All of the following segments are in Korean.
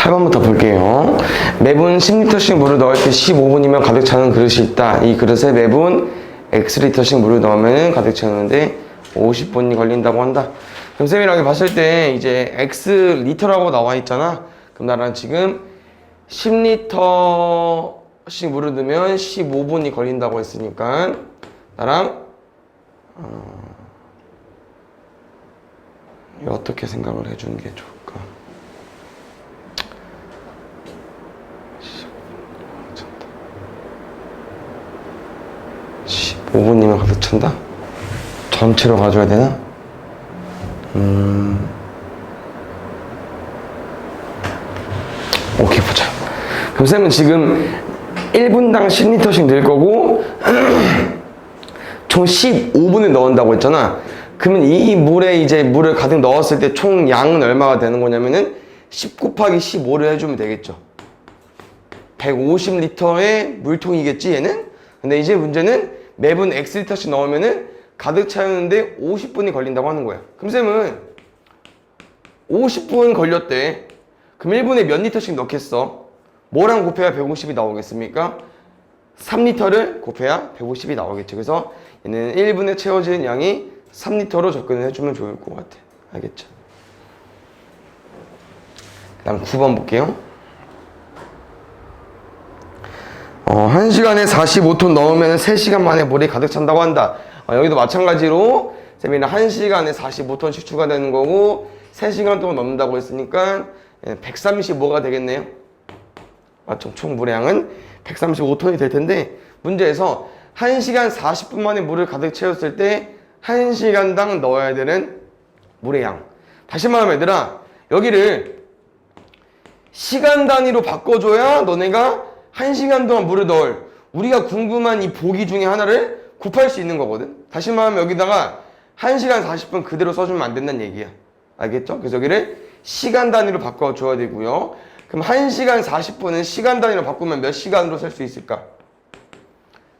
8번부터 볼게요. 매분 10리터씩 물을 넣을 때 15분이면 가득 차는 그릇이 있다. 이 그릇에 매분 X리터씩 물을 넣으면 가득 차는데 50분이 걸린다고 한다. 그럼 쌤이랑 여기 봤을 때 이제 X리터라고 나와 있잖아. 그럼 나랑 지금 10리터씩 물을 넣으면 15분이 걸린다고 했으니까 나랑 어떻게 생각을 해주는 게 좋을까? 15분이면 가득 찬다? 전체로 가져야 되나? 오케이, 보자. 그럼 쌤은 지금 1분당 10리터씩 넣을 거고 총 15분을 넣는다고 했잖아. 그러면 이 물에 이제 물을 가득 넣었을 때 총 양은 얼마가 되는 거냐면은 10 곱하기 15를 해주면 되겠죠. 150리터의 물통이겠지, 얘는? 근데 이제 문제는 매분 X리터씩 넣으면은 가득 차는데 50분이 걸린다고 하는 거야. 그럼 쌤은 50분 걸렸대. 그럼 1분에 몇 리터씩 넣겠어? 뭐랑 곱해야 150이 나오겠습니까? 3리터를 곱해야 150이 나오겠죠. 그래서 얘는 1분에 채워지는 양이 3리터로 접근을 해주면 좋을 것 같아. 알겠죠? 그 다음 9번 볼게요. 1시간에 45톤 넣으면 3시간 만에 물이 가득 찬다고 한다. 여기도 마찬가지로 쌤이는 1시간에 45톤씩 추가되는 거고 3시간 동안 넣는다고 했으니까 135가 되겠네요. 맞죠? 총 물량은 135톤이 될 텐데 문제에서 1시간 40분 만에 물을 가득 채웠을 때 1시간당 넣어야 되는 물의 양. 다시 말하면 얘들아, 여기를 시간 단위로 바꿔줘야 너네가 1시간 동안 물을 넣을 우리가 궁금한 이 보기 중에 하나를 곱할 수 있는 거거든. 다시 말하면 여기다가 1시간 40분 그대로 써주면 안 된다는 얘기야. 알겠죠? 그래서 여기를 시간 단위로 바꿔줘야 되고요. 그럼 1시간 40분은 시간 단위로 바꾸면 몇 시간으로 쓸 수 있을까?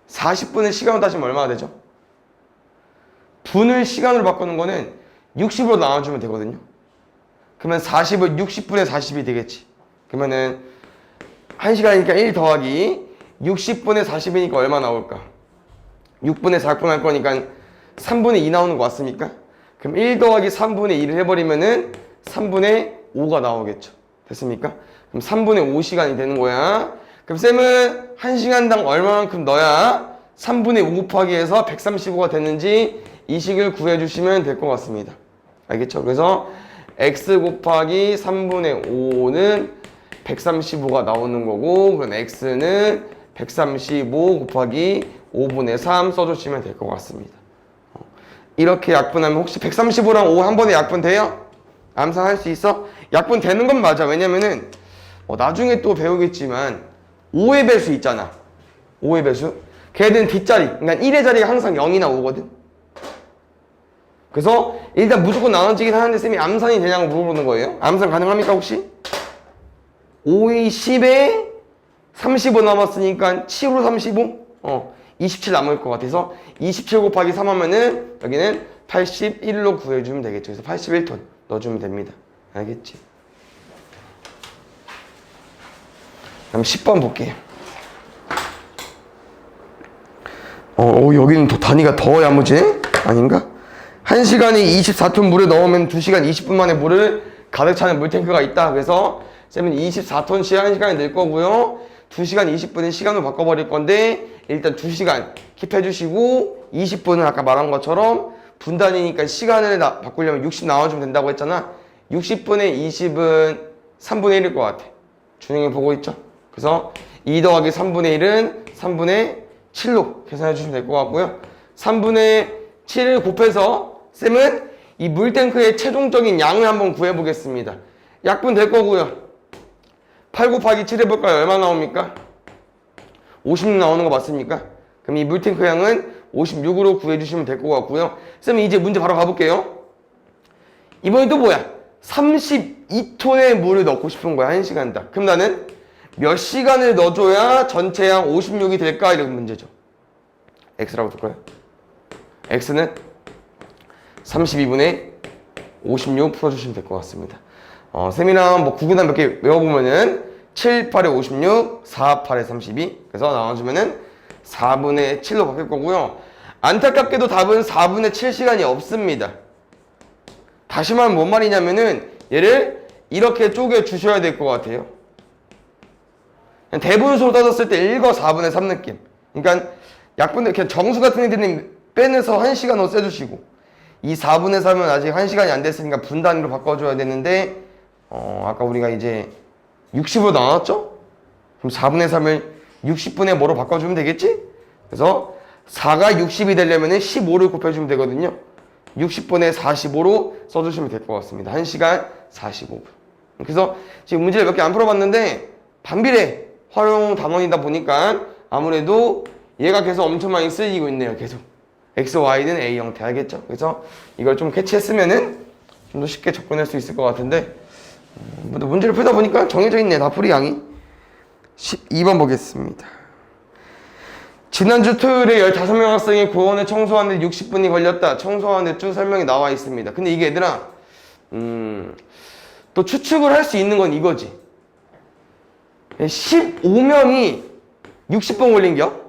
40분을 시간으로 따지면 얼마나 되죠? 분을 시간으로 바꾸는 거는 60으로 나눠주면 되거든요. 그러면 40을 60분에 40이 되겠지. 그러면은 1시간이니까 1 더하기 60분에 40이니까 얼마 나올까? 6분의 4분 할 거니까 3분의 2 나오는 거 맞습니까? 그럼 1 더하기 3분의 2를 해버리면은 3분의 5가 나오겠죠. 됐습니까? 그럼 3분의 5시간이 되는 거야. 그럼 쌤은 1시간당 얼마만큼 넣어야 3분의 5 곱하기 해서 135가 됐는지 이 식을 구해주시면 될 것 같습니다. 알겠죠? 그래서 x 곱하기 3분의 5는 135가 나오는 거고 그럼 x는 135 곱하기 5분의 3 써주시면 될 것 같습니다. 이렇게 약분하면 혹시 135랑 5 한 번에 약분 돼요? 암산할 수 있어? 약분 되는 건 맞아. 왜냐면은 나중에 또 배우겠지만 5의 배수 있잖아. 5의 배수. 걔는 뒷자리. 그러니까 1의 자리가 항상 0이나 5거든. 그래서 일단 무조건 나눠지긴 하는데 쌤이 암산이 되냐고 물어보는 거예요. 암산 가능합니까 혹시? 5의 10에 35 남았으니까 7으로 35? 27 남을 것 같아서 27 곱하기 3 하면은 여기는 81로 구해주면 되겠죠. 그래서 81톤 넣어주면 됩니다. 알겠지? 그럼 10번 볼게요. 여기는 단위가 더 야무지네? 아닌가? 1시간에 24톤 물을 넣으면 2시간 20분 만에 물을 가득 차는 물탱크가 있다. 그래서 쌤은 24톤씩 1시간에 넣을 거고요. 2시간 20분은 시간으로 바꿔버릴 건데 일단 2시간 킵해주시고 20분은 아까 말한 것처럼 분단위니까 시간을 바꾸려면 60 나와주면 된다고 했잖아. 60분의 20은 3분의 1일 것 같아. 준영이 보고 있죠? 그래서 2 더하기 3분의 1은 3분의 7로 계산해 주시면 될 것 같고요. 3분의 7을 곱해서 쌤은 이 물탱크의 최종적인 양을 한번 구해보겠습니다. 약분 될 거고요. 8 곱하기 7 해볼까요? 얼마 나옵니까? 56 나오는 거 맞습니까? 그럼 이 물탱크 양은 56으로 구해주시면 될 것 같고요. 쌤 이제 문제 바로 가볼게요. 이번엔 또 뭐야? 32톤의 물을 넣고 싶은 거야. 1시간당. 그럼 나는 몇 시간을 넣어줘야 전체 양 56이 될까? 이런 문제죠. x라고 둘까요? x는 32분의 56 풀어주시면 될 것 같습니다. 셈이랑 뭐 구구단 몇 개 외워보면은 7, 8에 56, 4, 8에 32. 그래서 나눠주면은 4분의 7로 바뀔 거고요. 안타깝게도 답은 4분의 7시간이 없습니다. 다시 말하면 뭔 말이냐면은 얘를 이렇게 쪼개 주셔야 될 것 같아요. 대분수로 따졌을 때 1과 4분의 3 느낌. 그러니까 약분들 그냥 정수 같은 애들은 빼내서 1시간으로 써주시고, 이 4분의 3은 아직 1시간이 안 됐으니까 분단위로 바꿔줘야 되는데, 아까 우리가 이제 60으로 나눴죠? 그럼 4분의 3을 60분의 뭐로 바꿔주면 되겠지? 그래서 4가 60이 되려면 15를 곱해주면 되거든요. 60분의 45로 써주시면 될 것 같습니다. 1시간 45분. 그래서 지금 문제를 몇 개 안 풀어봤는데 반비례 활용 단원이다 보니까 아무래도 얘가 계속 엄청 많이 쓰이고 있네요. 계속 x, y는 a 형태 알겠죠? 그래서 이걸 좀 캐치했으면은 좀 더 쉽게 접근할 수 있을 것 같은데, 문제를 풀다 보니까 정해져 있네. 다 풀이 양이. 12번 보겠습니다. 지난주 토요일에 15명 학생이 고원을 청소하는데 60분이 걸렸다. 청소하는데 쭉 설명이 나와 있습니다. 근데 이게 얘들아, 또 추측을 할 수 있는 건 이거지. 15명이 60분 걸린겨?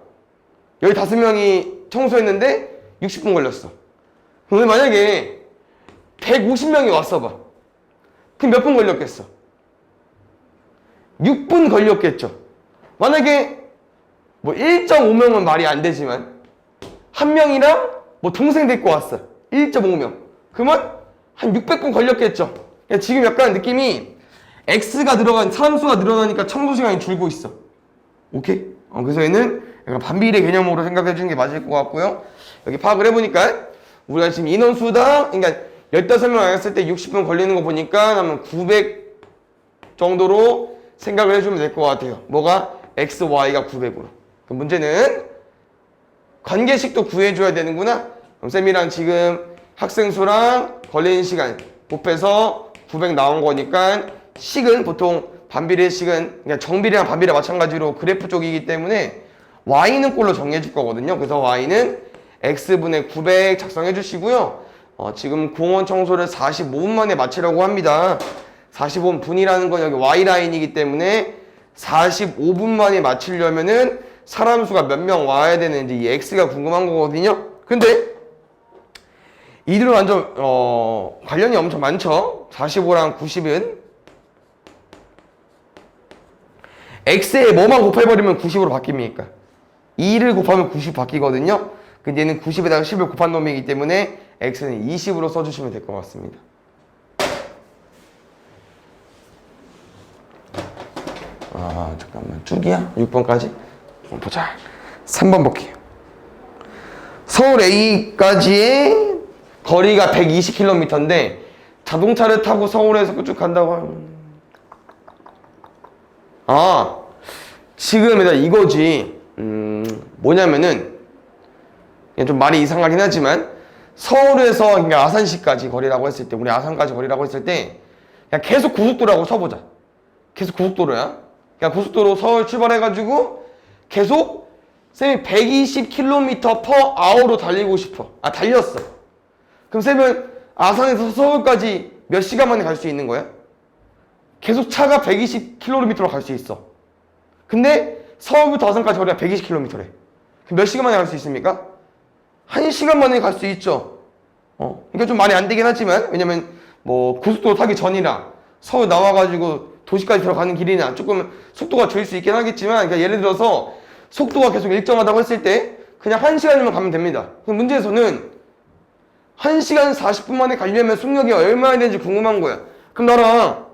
15명이 청소했는데 60분 걸렸어. 그럼 만약에 150명이 왔어 봐. 그럼 몇 분 걸렸겠어? 6분 걸렸겠죠. 만약에 뭐 1.5명은 말이 안 되지만 한 명이랑 뭐 동생 데리고 왔어. 1.5명. 그러면 한 600분 걸렸겠죠. 그러니까 지금 약간 느낌이 X가 들어간 사람 수가 늘어나니까 청소 시간이 줄고 있어. 오케이? 그래서 얘는 약간 반비례 개념으로 생각해 주는 게 맞을 것 같고요. 여기 파악을 해보니까 우리가 지금 인원수당, 그러니까 15명 왔을 때 60분 걸리는 거 보니까 하면 900 정도로 생각을 해주면 될 것 같아요. 뭐가? X, Y가 900으로. 그럼 문제는 관계식도 구해줘야 되는구나. 그럼 쌤이랑 지금 학생 수랑 걸리는 시간 곱해서 900 나온 거니까 식은 보통 반비례 식은 그냥 정비례랑 반비례 마찬가지로 그래프 쪽이기 때문에 Y는 꼴로 정해줄 거거든요. 그래서 Y는 X분의 900 작성해 주시고요. 지금 공원 청소를 45분 만에 마치려고 합니다. 45분 분이라는 건 여기 Y라인이기 때문에 45분 만에 마치려면은 사람 수가 몇 명 와야 되는지 이 X가 궁금한 거거든요. 근데 이들은 완전 관련이 엄청 많죠. 45랑 90은 X에 뭐만 곱해버리면 90으로 바뀝니까? 2를 곱하면 90 바뀌거든요. 근데 얘는 90에다가 10을 곱한 놈이기 때문에 X는 20으로 써주시면 될 것 같습니다. 잠깐만, 쭉이야? 6번까지? 보자. 3번 볼게요. 서울 A까지의 거리가 120km인데 자동차를 타고 서울에서 쭉 간다고 하면 지금 이거지. 뭐냐면은 좀 말이 이상하긴 하지만 서울에서 그러니까 아산시까지 거리라고 했을 때, 우리 아산까지 거리라고 했을 때 그냥 계속 고속도로라고 쳐보자. 계속 고속도로야. 그냥 고속도로 서울 출발해가지고 계속 쌤이 120km/h로 달리고 싶어. 달렸어. 그럼 쌤은 아산에서 서울까지 몇 시간 만에 갈 수 있는 거야? 계속 차가 120km로 갈 수 있어. 근데 서울부터 아산까지 거리가 120km래. 그럼 몇 시간 만에 갈 수 있습니까? 1시간 만에 갈 수 있죠. 그러니까 좀 말이 안 되긴 하지만, 왜냐면 뭐 고속도로 타기 전이랑 서울 나와가지고 도시까지 들어가는 길이나 조금 속도가 줄일 수 있긴 하겠지만, 그러니까 예를 들어서 속도가 계속 일정하다고 했을 때 그냥 1시간이면 가면 됩니다. 그럼 문제에서는 1시간 40분 만에 가려면 속력이 얼마나 되는지 궁금한 거야. 그럼 나랑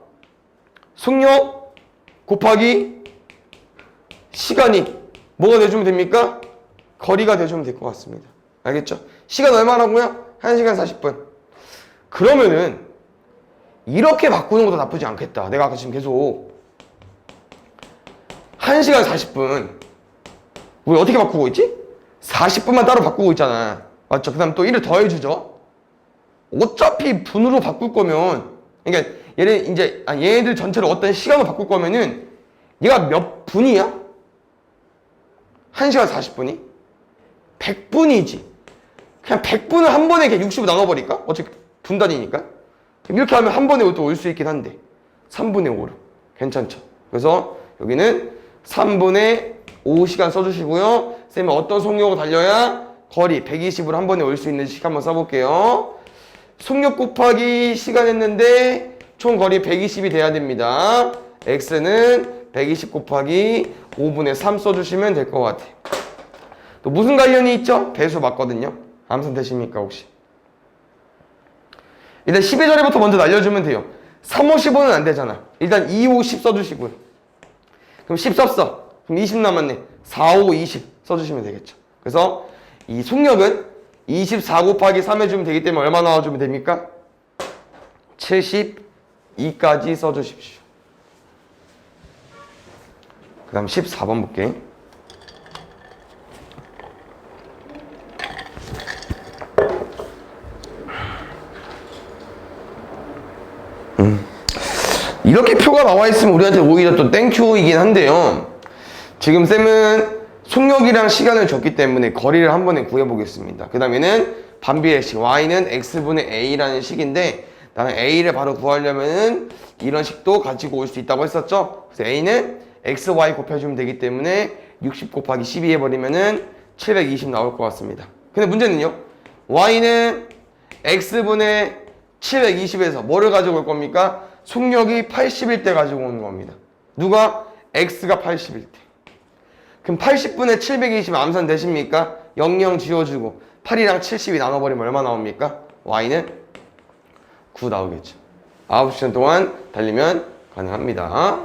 속력 곱하기 시간이 뭐가 돼주면 됩니까? 거리가 돼주면 될 것 같습니다. 알겠죠? 시간 얼마라고요? 1시간 40분. 그러면은 이렇게 바꾸는 것도 나쁘지 않겠다. 내가 아까 지금 계속 1시간 40분 우리 어떻게 바꾸고 있지? 40분만 따로 바꾸고 있잖아. 맞죠? 그 다음 또 1을 더해주죠. 어차피 분으로 바꿀 거면, 그러니까 얘네들 전체를 어떤 시간으로 바꿀 거면은 얘가 몇 분이야? 1시간 40분이? 100분이지. 그냥 100분을 한 번에 그냥 60으로 나눠버릴까? 어차피 분단이니까. 이렇게 하면 한 번에 또 올 수 있긴 한데. 3분의 5로. 괜찮죠? 그래서 여기는 3분의 5시간 써주시고요. 쌤이 어떤 속력으로 달려야 거리 120으로 한 번에 올 수 있는지 한번 써볼게요. 속력 곱하기 시간 했는데 총 거리 120이 돼야 됩니다. x는 120 곱하기 5분의 3 써주시면 될 것 같아요. 또 무슨 관련이 있죠? 배수 맞거든요. 암산 되십니까 혹시? 일단 10의 자리부터 먼저 날려주면 돼요. 3, 5, 15는 안 되잖아. 일단 2, 5, 10 써주시고요. 그럼 10 썼어. 그럼 20 남았네. 4, 5, 20 써주시면 되겠죠. 그래서 이 속력은 24 곱하기 3 해주면 되기 때문에 얼마 나와주면 됩니까? 72까지 써주십시오. 그 다음 14번 볼게. 이렇게 표가 나와 있으면 우리한테 오히려 또 땡큐이긴 한데요. 지금 쌤은 속력이랑 시간을 줬기 때문에 거리를 한 번에 구해보겠습니다. 그 다음에는 반비례 식, y는 x분의 a라는 식인데 나는 a를 바로 구하려면은 이런 식도 가지고 올 수 있다고 했었죠. 그래서 a는 x, y 곱해주면 되기 때문에 60 곱하기 12 해버리면은 720 나올 것 같습니다. 근데 문제는요, y는 x분의 720에서 뭐를 가지고 올 겁니까? 속력이 80일 때 가지고 오는 겁니다. 누가? x가 80일 때. 그럼 80분의 720 암산 되십니까? 00 지워주고 8이랑 70이 나눠버리면 얼마 나옵니까? y는 9 나오겠죠. 9시간 동안 달리면 가능합니다.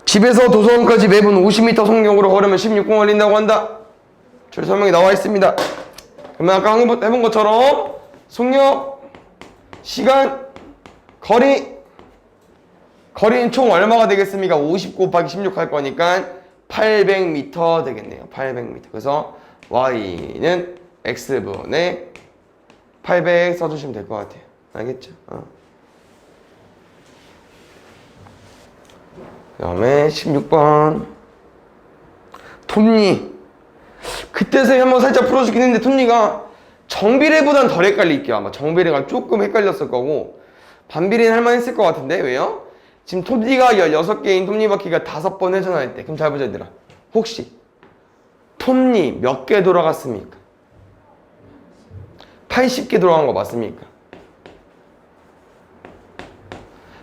집에서 도서관까지 매분 50m 속력으로 걸으면 16분 걸린다고 한다. 줄 설명이 나와 있습니다. 그러면 아까 해본 것처럼 속력, 시간, 거리는 총 얼마가 되겠습니까? 50 곱하기 16 할 거니까 800m 되겠네요. 800m. 그래서 y는 x분의 800 써주시면 될 것 같아요. 알겠죠? 그 다음에 16번 톱니. 그때 쌤이 한번 살짝 풀어주긴 했는데 톱니가 정비례보단 덜 헷갈릴게요. 아마 정비례가 조금 헷갈렸을 거고 반비례는 할만했을 것 같은데. 왜요? 지금 톱니가 16개인 톱니바퀴가 5번 회전할 때, 그럼 잘 보자 얘들아, 혹시 톱니 몇 개 돌아갔습니까? 80개 돌아간 거 맞습니까?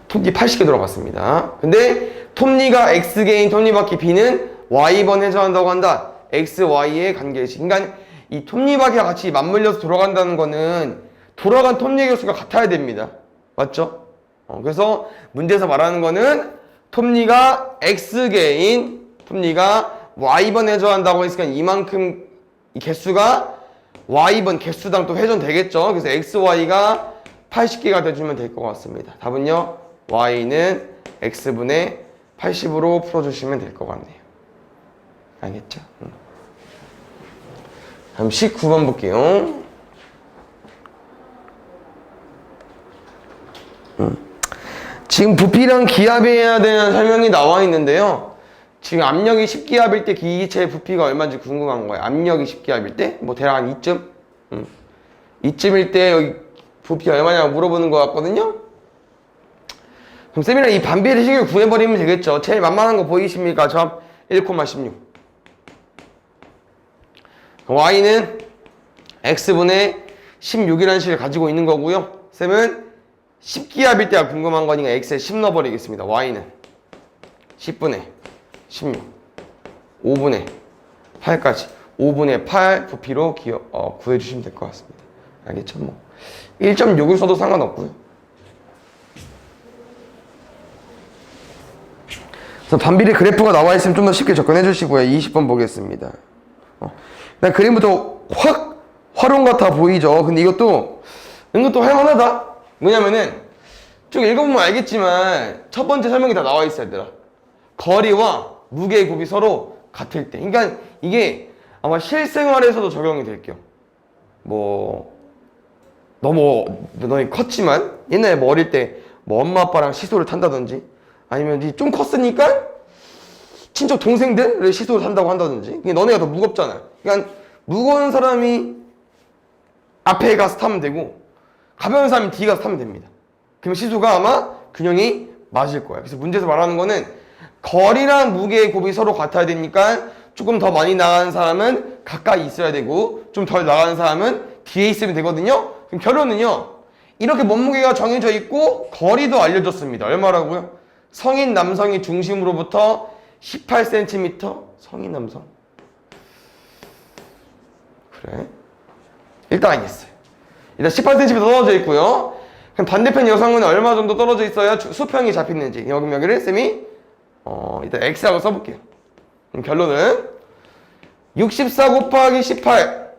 톱니 80개 돌아갔습니다. 근데 톱니가 X개인 톱니바퀴 B는 Y번 회전한다고 한다. X, Y의 관계식. 그러니까 이 톱니바퀴가 같이 맞물려서 돌아간다는 거는 돌아간 톱니 개수가 같아야 됩니다. 맞죠? 그래서 문제에서 말하는 거는 톱니가 X개인 톱니가 Y번 회전한다고 했으니까 이만큼 이 개수가 Y번 개수당 또 회전되겠죠. 그래서 X, Y가 80개가 돼주면 될 것 같습니다. 답은요, Y는 X분의 80으로 풀어주시면 될 것 같네요. 알겠죠? 다음 19번 볼게요. 지금 부피랑 기압해야 되는 설명이 나와 있는데요. 지금 압력이 10기압일 때 기기체의 부피가 얼마인지 궁금한 거예요. 압력이 10기압일 때? 뭐 대략 한 이쯤? 이쯤일 때 여기 부피 얼마냐고 물어보는 것 같거든요. 그럼 쌤이랑 이 반비례식을 구해버리면 되겠죠. 제일 만만한 거 보이십니까? 저 1,16. y는 x분의 16이라는 식을 가지고 있는 거고요. 쌤은 10기압일 때가 궁금한 거니까 x에 10 넣어버리겠습니다. y는 10분의 16 5분의 8까지 5분의 8 부피로 구해주시면 될 것 같습니다. 알겠죠? 뭐 1.6을 써도 상관없고요. 그래서 반비례 그래프가 나와 있으면 좀 더 쉽게 접근해 주시고요. 20번 보겠습니다. 일단 그림부터 확 화룡 같아 보이죠? 근데 이것도 할만하다. 뭐냐면은 쭉 읽어보면 알겠지만 첫 번째 설명이 다 나와 있어야 되더라. 거리와 무게의 곱이 서로 같을 때. 그러니까 이게 아마 실생활에서도 적용이 될게요. 뭐 너희 컸지만 옛날에 뭐 어릴 때 뭐 엄마 아빠랑 시소를 탄다든지 아니면 좀 컸으니까 친척 동생들 시소를 탄다고 한다든지. 너네가 더 무겁잖아. 그러니까 무거운 사람이 앞에 가서 타면 되고 가벼운 사람이 뒤에 가서 타면 됩니다. 그럼 시소가 아마 균형이 맞을 거예요. 그래서 문제에서 말하는 거는 거리랑 무게의 곱이 서로 같아야 되니까 조금 더 많이 나가는 사람은 가까이 있어야 되고 좀 덜 나가는 사람은 뒤에 있으면 되거든요. 그럼 결론은요. 이렇게 몸무게가 정해져 있고 거리도 알려줬습니다. 얼마라고요? 성인 남성이 중심으로부터 18cm. 성인 남성. 그래. 일단 알겠어요. 일단 18cm 떨어져 있고요. 그럼 반대편 여성은 얼마 정도 떨어져 있어야 수평이 잡히는지. 여기를 쌤이 일단 X라고 써볼게요. 그럼 결론은 64 곱하기 18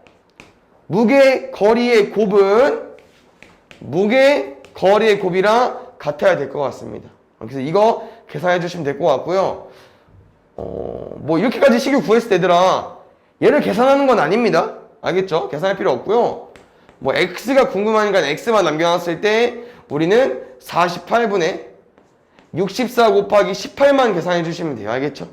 무게 거리의 곱은 무게 거리의 곱이랑 같아야 될 것 같습니다. 그래서 이거 계산해 주시면 될 것 같고요. 뭐 이렇게까지 식을 구했을 때 얘들아 얘를 계산하는 건 아닙니다. 알겠죠? 계산할 필요 없고요. 뭐 X가 궁금하니까 X만 남겨놨을 때 우리는 48분의 64 곱하기 18만 계산해 주시면 돼요. 알겠죠?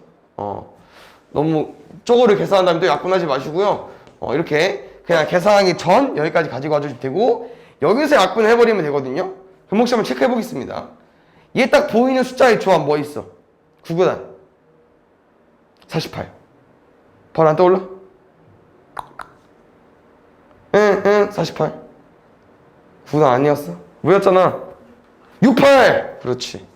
너무 쪼그를 계산한다면 또 약분하지 마시고요. 이렇게 그냥 계산하기 전 여기까지 가지고 와주시면 되고 여기서 약분을 해버리면 되거든요. 그럼 혹시 한번 체크해 보겠습니다. 얘 딱 보이는 숫자의 조합 뭐 있어? 9구단 48 바로 안 떠올라? 응 48 9구단 아니었어? 뭐였잖아? 68 그렇지.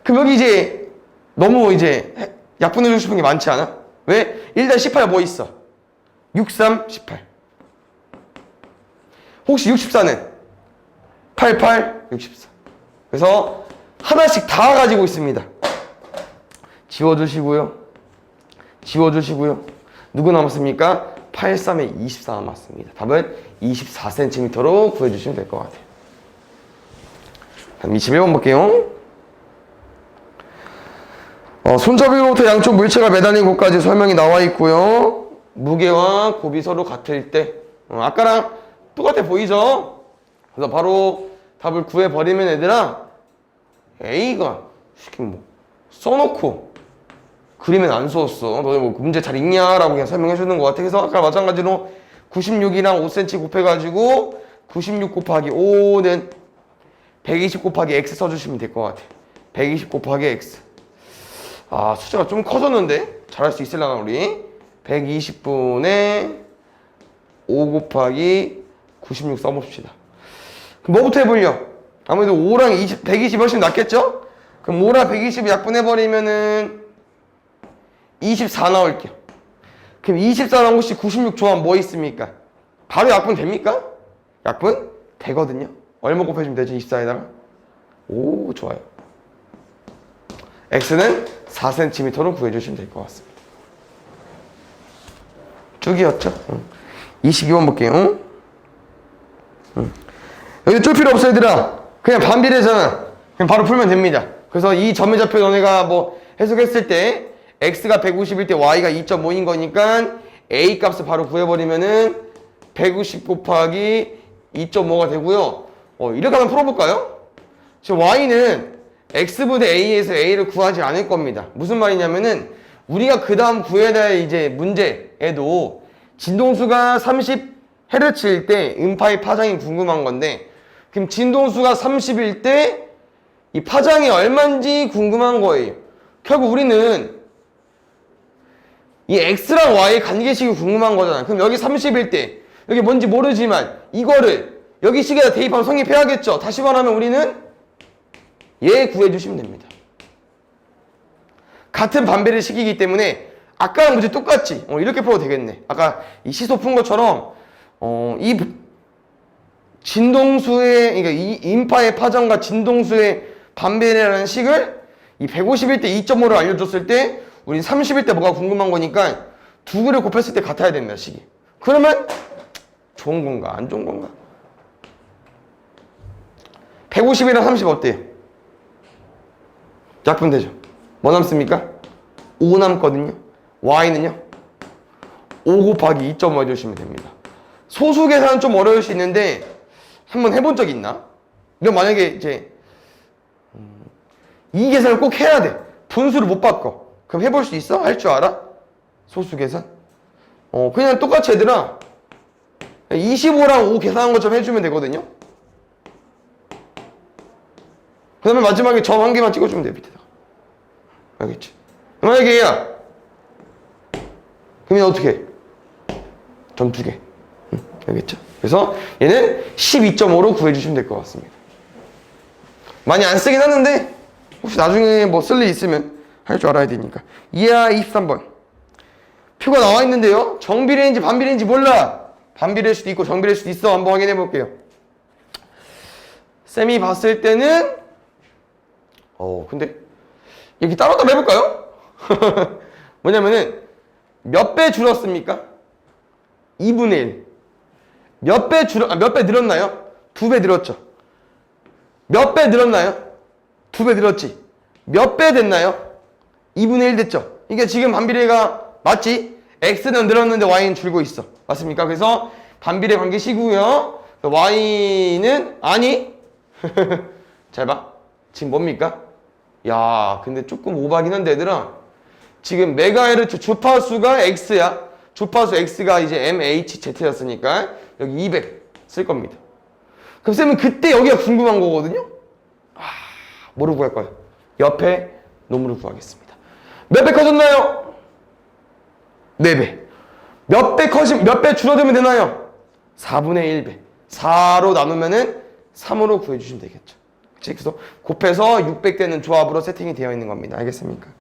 그럼 여기 이제 너무 이제 약분해주고 싶은 게 많지 않아? 왜? 일단 18 뭐 있어? 63, 18 혹시 64는? 88, 64 그래서 하나씩 다 가지고 있습니다. 지워주시고요. 지워주시고요. 누구 남았습니까? 83에 24 남았습니다. 답은 24cm로 구해주시면 될 것 같아요. 다음 21번 볼게요. 손잡이로부터 양쪽 물체가 매달린 곳까지 설명이 나와 있고요. 무게와 곱이 서로 같을 때 아까랑 똑같아 보이죠? 그래서 바로 답을 구해버리면 얘들아 A가 뭐 써놓고 그리면 안 써왔어. 너네 뭐 문제 잘 읽냐? 라고 그냥 설명해 주는 것 같아. 그래서 아까 마찬가지로 96이랑 5cm 곱해가지고 96 곱하기 5는 120 곱하기 X 써주시면 될 것 같아. 120 곱하기 X. 아, 숫자가 좀 커졌는데? 잘할 수 있으려나, 우리? 120분의 5 곱하기 96 써봅시다. 그럼 뭐부터 해보려? 아무래도 5랑 120이 훨씬 낫겠죠? 그럼 5랑 120 약분해버리면은 24 나올게요. 그럼 24랑 혹시 96 조합 뭐 있습니까? 바로 약분 됩니까? 약분 되거든요. 얼마 곱해주면 되죠? 24에다가? 오, 좋아요. X는 4cm로 구해주시면 될 것 같습니다. 쭉이었죠? 22번 볼게요. 여기 쫄 필요 없어, 얘들아. 그냥 반비례잖아. 그냥 바로 풀면 됩니다. 그래서 이 점의 좌표 너네가 뭐 해석했을 때 X가 150일 때 Y가 2.5인 거니까 A 값을 바로 구해버리면은 150 곱하기 2.5가 되고요. 이렇게 한번 풀어볼까요? 지금 Y는 X분의 A에서 A를 구하지 않을 겁니다. 무슨 말이냐면은 우리가 그 다음 구해야 될 이제 문제에도 진동수가 30Hz일 때 음파의 파장이 궁금한 건데 그럼 진동수가 30일 때 이 파장이 얼마인지 궁금한 거예요. 결국 우리는 이 X랑 Y의 관계식이 궁금한 거잖아. 그럼 여기 30일 때 여기 뭔지 모르지만 이거를 여기 식에다 대입하면 성립해야겠죠. 다시 말하면 우리는 얘 구해주시면 됩니다. 같은 반비례 식이기 때문에 아까랑 문제 똑같지. 이렇게 풀어도 되겠네. 아까 이 시소 푼 것처럼 이 진동수의 그러니까 이 인파의 파장과 진동수의 반비례라는 식을 이 150일 때 2.5를 알려줬을 때 우린 30일 때 뭐가 궁금한 거니까 두 개를 곱했을 때 같아야 됩니다. 식이. 그러면 좋은 건가 안 좋은 건가? 150이랑 30 어때요? 약분되죠. 뭐 남습니까? 5 남거든요. Y는요? 5 곱하기 2.5 해주시면 됩니다. 소수 계산은 좀 어려울 수 있는데 한번 해본 적 있나? 이건 만약에 이제 이 계산을 꼭 해야 돼. 분수를 못 바꿔. 그럼 해볼 수 있어? 할 줄 알아? 소수 계산? 그냥 똑같이 얘들아 25랑 5 계산한 것처럼 해주면 되거든요. 그 다음에 마지막에 점 한 개만 찍어주면 돼요, 밑에다가. 알겠지? 만약에 얘야. 그러면 어떻게 해? 점 2개. 알겠죠? 그래서 얘는 12.5로 구해주시면 될 것 같습니다. 많이 안 쓰긴 하는데 혹시 나중에 뭐 쓸 일 있으면 할 줄 알아야 되니까. 이하 23번. 표가 나와 있는데요. 정비례인지 반비례인지 몰라. 반비례일 수도 있고 정비례일 수도 있어. 한번 확인해 볼게요. 쌤이 봤을 때는 근데 이렇게 따로따로 해볼까요? 뭐냐면은 몇 배 줄었습니까? 2분의 1. 몇 배 늘었나요? 2배 늘었죠. 몇 배 늘었나요? 2배 늘었지. 몇 배 됐나요? 2분의 1 됐죠. 이게 지금 반비례가 맞지? x는 늘었는데 y는 줄고 있어. 맞습니까? 그래서 반비례 관계시고요. y는 아니. 잘 봐. 지금 뭡니까? 야, 근데 조금 오버하긴 한데 얘들아. 지금 메가헤르츠 주파수가 x야. 주파수 x가 이제 mhz였으니까 여기 200 쓸 겁니다. 그럼 쌤은 그때 여기가 궁금한 거거든요. 뭐를 구할 거예요? 옆에 놈으로 구하겠습니다. 몇 배 커졌나요? 4배. 몇 배 줄어들면 되나요? 4분의 1배. 4로 나누면은 3으로 구해주시면 되겠죠. 그치? 그래서 곱해서 600 되는 조합으로 세팅이 되어 있는 겁니다. 알겠습니까?